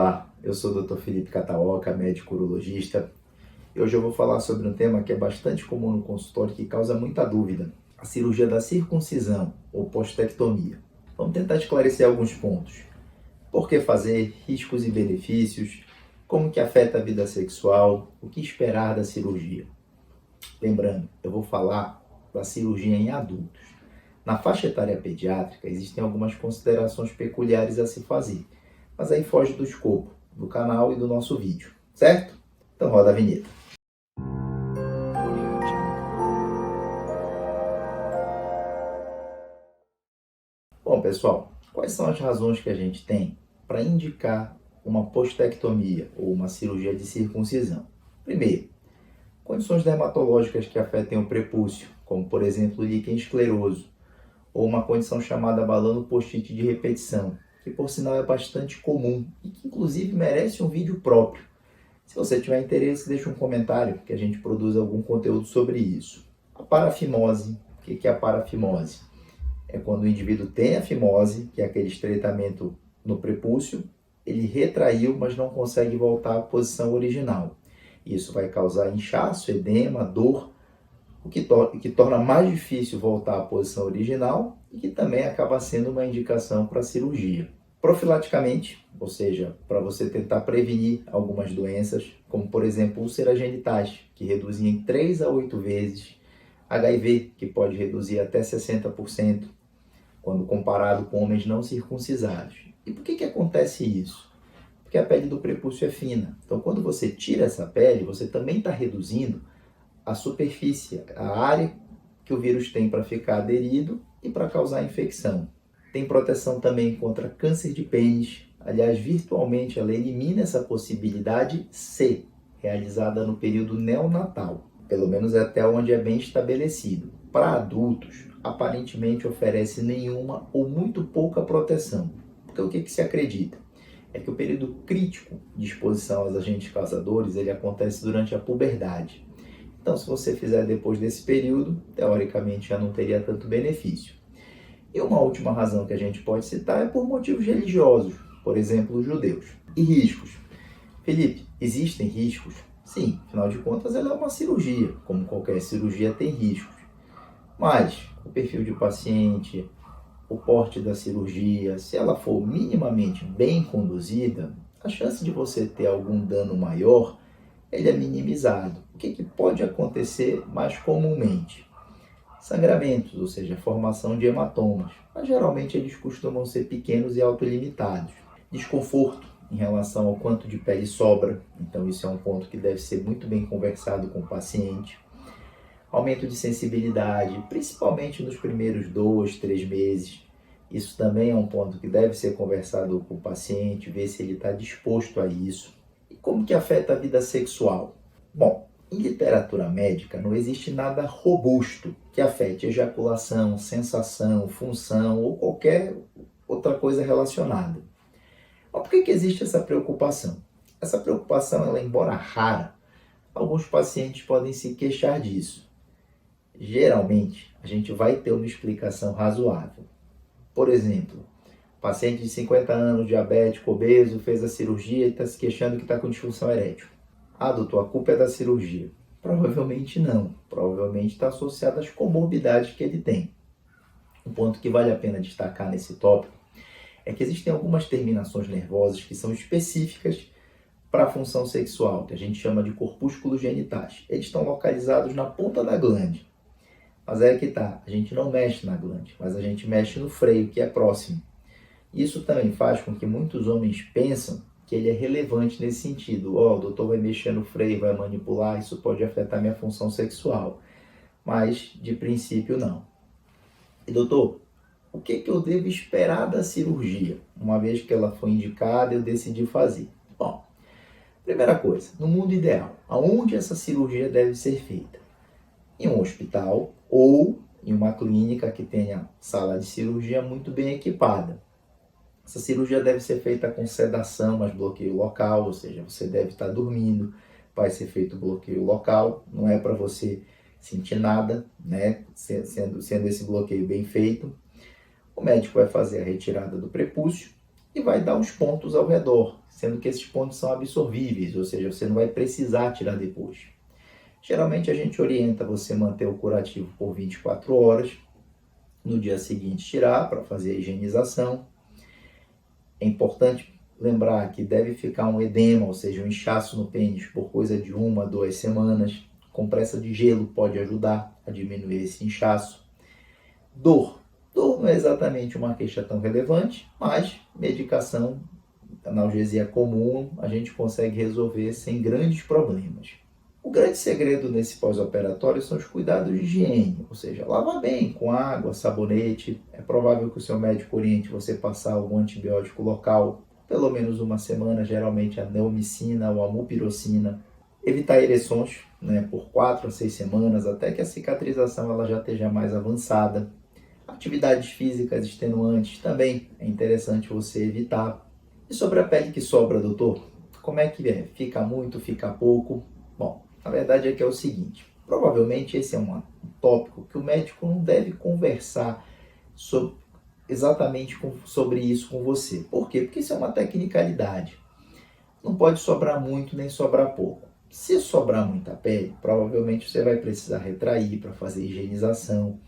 Olá, eu sou o Dr. Felipe Kataoka, médico urologista. E hoje eu vou falar sobre um tema que é bastante comum no consultório e que causa muita dúvida: a cirurgia da circuncisão ou postectomia. Vamos tentar esclarecer alguns pontos. Por que fazer, riscos e benefícios, como que afeta a vida sexual, o que esperar da cirurgia. Lembrando, eu vou falar da cirurgia em adultos. Na faixa etária pediátrica existem algumas considerações peculiares a se fazer, mas aí foge do escopo do canal e do nosso vídeo, certo? Então roda a vinheta. Bom, pessoal, quais são as razões que a gente tem para indicar uma postectomia ou uma cirurgia de circuncisão? Primeiro, condições dermatológicas que afetem o prepúcio, como por exemplo o líquen escleroso, ou uma condição chamada balano postite de repetição, que por sinal é bastante comum e que inclusive merece um vídeo próprio. Se você tiver interesse, deixe um comentário que a gente produz algum conteúdo sobre isso. A parafimose. O que é a parafimose? É quando o indivíduo tem a fimose, que é aquele estreitamento no prepúcio, ele retraiu, mas não consegue voltar à posição original. Isso vai causar inchaço, edema, dor, o que torna mais difícil voltar à posição original e que também acaba sendo uma indicação para cirurgia. Profilaticamente, ou seja, para você tentar prevenir algumas doenças, como por exemplo úlceras genitais, que reduzem em 3 a 8 vezes, HIV, que pode reduzir até 60%, quando comparado com homens não circuncisados. E por que acontece isso? Porque a pele do prepúcio é fina. Então, quando você tira essa pele, você também está reduzindo a superfície, a área que o vírus tem para ficar aderido e para causar infecção. Tem proteção também contra câncer de pênis. Aliás, virtualmente ela elimina essa possibilidade se realizada no período neonatal, pelo menos até onde é bem estabelecido. Para adultos, aparentemente oferece nenhuma ou muito pouca proteção. Porque o que se acredita? É que o período crítico de exposição aos agentes causadores ele acontece durante a puberdade. Então, se você fizer depois desse período, teoricamente já não teria tanto benefício. E uma última razão que a gente pode citar é por motivos religiosos, por exemplo, os judeus. E riscos? Felipe, existem riscos? Sim, afinal de contas ela é uma cirurgia, como qualquer cirurgia tem riscos. Mas o perfil de paciente, o porte da cirurgia, se ela for minimamente bem conduzida, a chance de você ter algum dano maior ele é minimizado. O que pode acontecer mais comumente? Sangramentos, ou seja, formação de hematomas, mas geralmente eles costumam ser pequenos e autolimitados. Desconforto em relação ao quanto de pele sobra, então isso é um ponto que deve ser muito bem conversado com o paciente. Aumento de sensibilidade, principalmente nos primeiros 2, 3 meses. Isso também é um ponto que deve ser conversado com o paciente, ver se ele está disposto a isso. E como que afeta a vida sexual? Bom, em literatura médica não existe nada robusto que afete ejaculação, sensação, função ou qualquer outra coisa relacionada. Mas por que existe essa preocupação? Essa preocupação, ela, embora rara, alguns pacientes podem se queixar disso. Geralmente, a gente vai ter uma explicação razoável. Por exemplo, paciente de 50 anos, diabético, obeso, fez a cirurgia e está se queixando que está com disfunção erétil. Ah, doutor, a culpa é da cirurgia. Provavelmente não. Provavelmente está associada às comorbidades que ele tem. Um ponto que vale a pena destacar nesse tópico é que existem algumas terminações nervosas que são específicas para a função sexual, que a gente chama de corpúsculos genitais. Eles estão localizados na ponta da glande. Mas é que tá, a gente não mexe na glande, mas a gente mexe no freio, que é próximo. Isso também faz com que muitos homens pensam que ele é relevante nesse sentido. O doutor vai mexer no freio, vai manipular, isso pode afetar minha função sexual. Mas, de princípio, não. E doutor, o que eu devo esperar da cirurgia? Uma vez que ela foi indicada, eu decidi fazer. Bom, primeira coisa, no mundo ideal, aonde essa cirurgia deve ser feita? Em um hospital ou em uma clínica que tenha sala de cirurgia muito bem equipada. Essa cirurgia deve ser feita com sedação, mas bloqueio local, ou seja, você deve estar dormindo, vai ser feito bloqueio local, não é para você sentir nada, né? Sendo esse bloqueio bem feito. O médico vai fazer a retirada do prepúcio e vai dar uns pontos ao redor, sendo que esses pontos são absorvíveis, ou seja, você não vai precisar tirar depois. Geralmente a gente orienta você manter o curativo por 24 horas, no dia seguinte tirar para fazer a higienização. É importante lembrar que deve ficar um edema, ou seja, um inchaço no pênis por coisa de 1 a 2 semanas. Compressa de gelo pode ajudar a diminuir esse inchaço. Dor. Dor não é exatamente uma queixa tão relevante, mas medicação, analgesia comum, a gente consegue resolver sem grandes problemas. O grande segredo nesse pós-operatório são os cuidados de higiene, ou seja, lava bem com água, sabonete. É provável que o seu médico oriente você passar algum antibiótico local, pelo menos 1 semana, geralmente a neomicina ou a mupirocina. Evitar ereções, por 4 a 6 semanas, até que a cicatrização ela já esteja mais avançada. Atividades físicas extenuantes também é interessante você evitar. E sobre a pele que sobra, doutor? Como é que é? Fica muito, fica pouco? Bom, a verdade é que é o seguinte, provavelmente esse é um tópico que o médico não deve conversar exatamente sobre isso com você. Por quê? Porque isso é uma tecnicalidade. Não pode sobrar muito nem sobrar pouco. Se sobrar muita pele, provavelmente você vai precisar retrair para fazer higienização.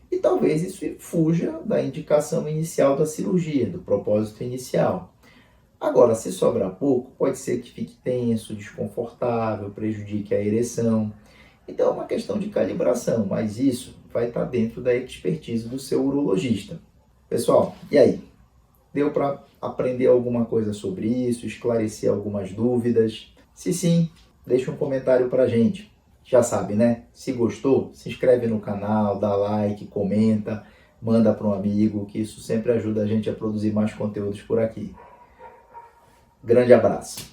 E talvez isso fuja da indicação inicial da cirurgia, do propósito inicial. Agora, se sobrar pouco, pode ser que fique tenso, desconfortável, prejudique a ereção. Então é uma questão de calibração, mas isso vai estar dentro da expertise do seu urologista. Pessoal, e aí? Deu para aprender alguma coisa sobre isso, esclarecer algumas dúvidas? Se sim, deixa um comentário para a gente. Já sabe, né? Se gostou, se inscreve no canal, dá like, comenta, manda para um amigo, que isso sempre ajuda a gente a produzir mais conteúdos por aqui. Grande abraço!